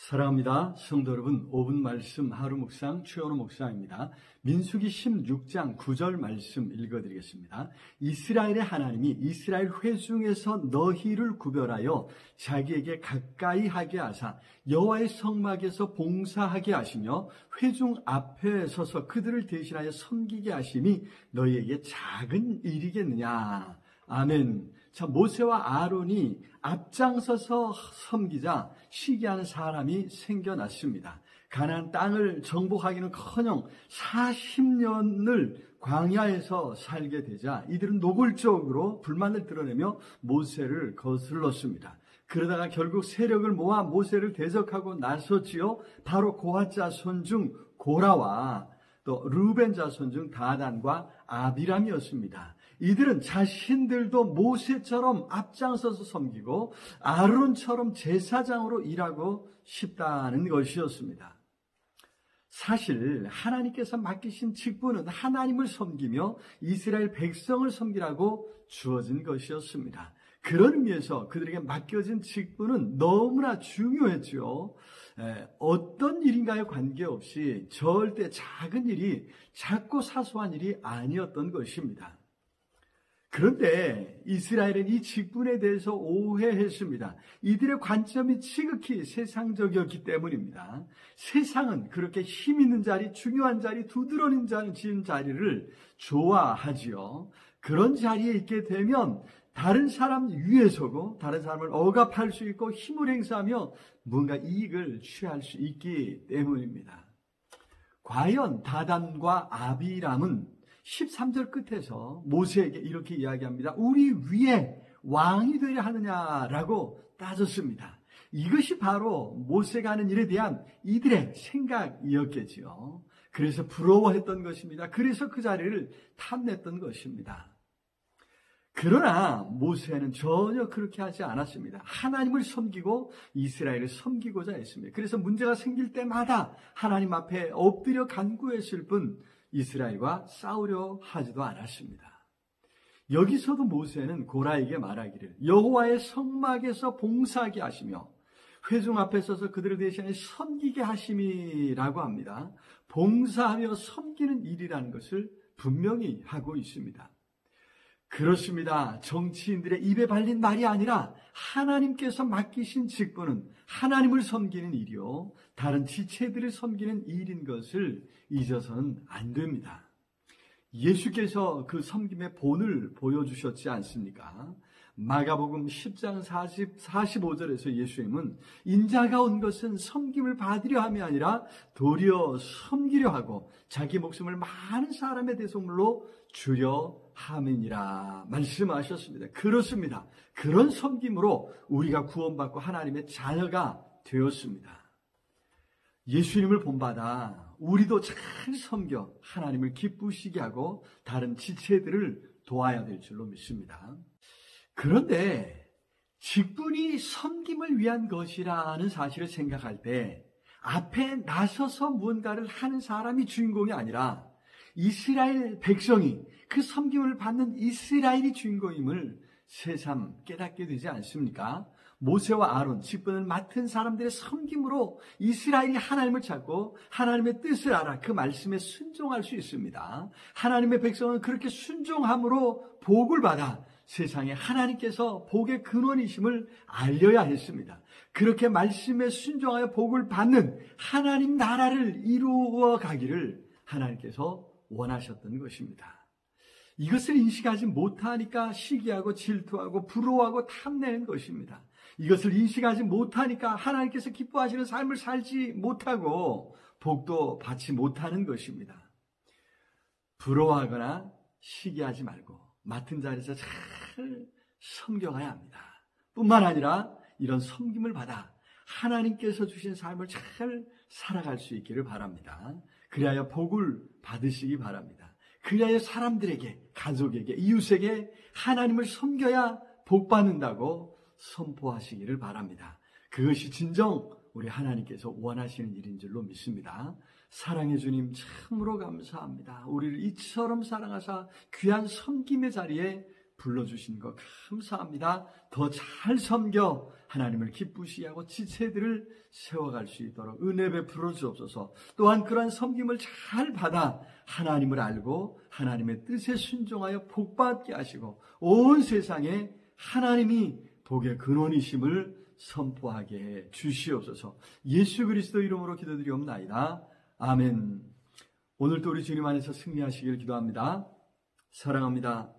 사랑합니다. 성도 여러분, 5분 말씀 하루 묵상 최원호 목사입니다. 민수기 16장 9절 말씀 읽어드리겠습니다. 이스라엘의 하나님이 이스라엘 회중에서 너희를 구별하여 자기에게 가까이 하게 하사 여호와의 성막에서 봉사하게 하시며 회중 앞에 서서 그들을 대신하여 섬기게 하심이 너희에게 작은 일이겠느냐. 아멘. 자, 모세와 아론이 앞장서서 섬기자 시기하는 사람이 생겨났습니다. 가나안 땅을 정복하기는커녕 40년을 광야에서 살게 되자 이들은 노골적으로 불만을 드러내며 모세를 거슬렀습니다. 그러다가 결국 세력을 모아 모세를 대적하고 나섰지요. 바로 고핫 자손 중 고라와 또 르우벤 자손 중 다단과 아비람이었습니다. 이들은 자신들도 모세처럼 앞장서서 섬기고 아론처럼 제사장으로 일하고 싶다는 것이었습니다. 사실 하나님께서 맡기신 직분은 하나님을 섬기며 이스라엘 백성을 섬기라고 주어진 것이었습니다. 그런 의미에서 그들에게 맡겨진 직분은 너무나 중요했죠. 어떤 일인가에 관계없이 절대 작은 일이 작고 사소한 일이 아니었던 것입니다. 그런데 이스라엘은 이 직분에 대해서 오해했습니다. 이들의 관점이 지극히 세상적이었기 때문입니다. 세상은 그렇게 힘 있는 자리, 중요한 자리, 두드러진 자리를 좋아하지요. 그런 자리에 있게 되면 다른 사람 위에 서고 다른 사람을 억압할 수 있고 힘을 행사하며 뭔가 이익을 취할 수 있기 때문입니다. 과연 다단과 아비람은 13절 끝에서 모세에게 이렇게 이야기합니다. 우리 위에 왕이 되려 하느냐라고 따졌습니다. 이것이 바로 모세가 하는 일에 대한 이들의 생각이었겠지요. 그래서 부러워했던 것입니다. 그래서 그 자리를 탐냈던 것입니다. 그러나 모세는 전혀 그렇게 하지 않았습니다. 하나님을 섬기고 이스라엘을 섬기고자 했습니다. 그래서 문제가 생길 때마다 하나님 앞에 엎드려 간구했을 뿐 이스라엘과 싸우려 하지도 않았습니다. 여기서도 모세는 고라에게 말하기를 여호와의 성막에서 봉사하게 하시며 회중 앞에 서서 그들을 대신하여 섬기게 하심이라고 합니다. 봉사하며 섬기는 일이라는 것을 분명히 하고 있습니다. 그렇습니다. 정치인들의 입에 발린 말이 아니라 하나님께서 맡기신 직분은 하나님을 섬기는 일이요 다른 지체들을 섬기는 일인 것을 잊어서는 안 됩니다. 예수께서 그 섬김의 본을 보여주셨지 않습니까? 마가복음 10장 45절에서 예수님은 인자가 온 것은 섬김을 받으려 함이 아니라 도리어 섬기려 하고 자기 목숨을 많은 사람의 대속물로 주려 함이니라 말씀하셨습니다. 그렇습니다. 그런 섬김으로 우리가 구원받고 하나님의 자녀가 되었습니다. 예수님을 본받아 우리도 잘 섬겨 하나님을 기쁘시게 하고 다른 지체들을 도와야 될 줄로 믿습니다. 그런데 직분이 섬김을 위한 것이라는 사실을 생각할 때 앞에 나서서 무언가를 하는 사람이 주인공이 아니라 이스라엘 백성이 그 섬김을 받는 이스라엘이 주인공임을 새삼 깨닫게 되지 않습니까? 모세와 아론, 직분을 맡은 사람들의 섬김으로 이스라엘이 하나님을 찾고 하나님의 뜻을 알아 그 말씀에 순종할 수 있습니다. 하나님의 백성은 그렇게 순종함으로 복을 받아 세상에 하나님께서 복의 근원이심을 알려야 했습니다. 그렇게 말씀에 순종하여 복을 받는 하나님 나라를 이루어 가기를 하나님께서 원하셨던 것입니다. 이것을 인식하지 못하니까 시기하고 질투하고 부러워하고 탐내는 것입니다. 이것을 인식하지 못하니까 하나님께서 기뻐하시는 삶을 살지 못하고 복도 받지 못하는 것입니다. 부러워하거나 시기하지 말고 맡은 자리에서 잘 섬겨가야 합니다. 뿐만 아니라 이런 섬김을 받아 하나님께서 주신 삶을 잘 살아갈 수 있기를 바랍니다. 그리하여 복을 받으시기 바랍니다. 그리하여 사람들에게, 가족에게, 이웃에게 하나님을 섬겨야 복 받는다고 선포하시기를 바랍니다. 그것이 진정 우리 하나님께서 원하시는 일인 줄로 믿습니다. 사랑해 주님 참으로 감사합니다. 우리를 이처럼 사랑하사 귀한 섬김의 자리에 불러주신 것 감사합니다. 더 잘 섬겨 하나님을 기쁘시게 하고 지체들을 세워갈 수 있도록 은혜 베풀어 주옵소서. 또한 그러한 섬김을 잘 받아 하나님을 알고 하나님의 뜻에 순종하여 복받게 하시고 온 세상에 하나님이 복의 근원이심을 선포하게 해 주시옵소서. 예수 그리스도 이름으로 기도드리옵나이다. 아멘. 오늘도 우리 주님 안에서 승리하시길 기도합니다. 사랑합니다.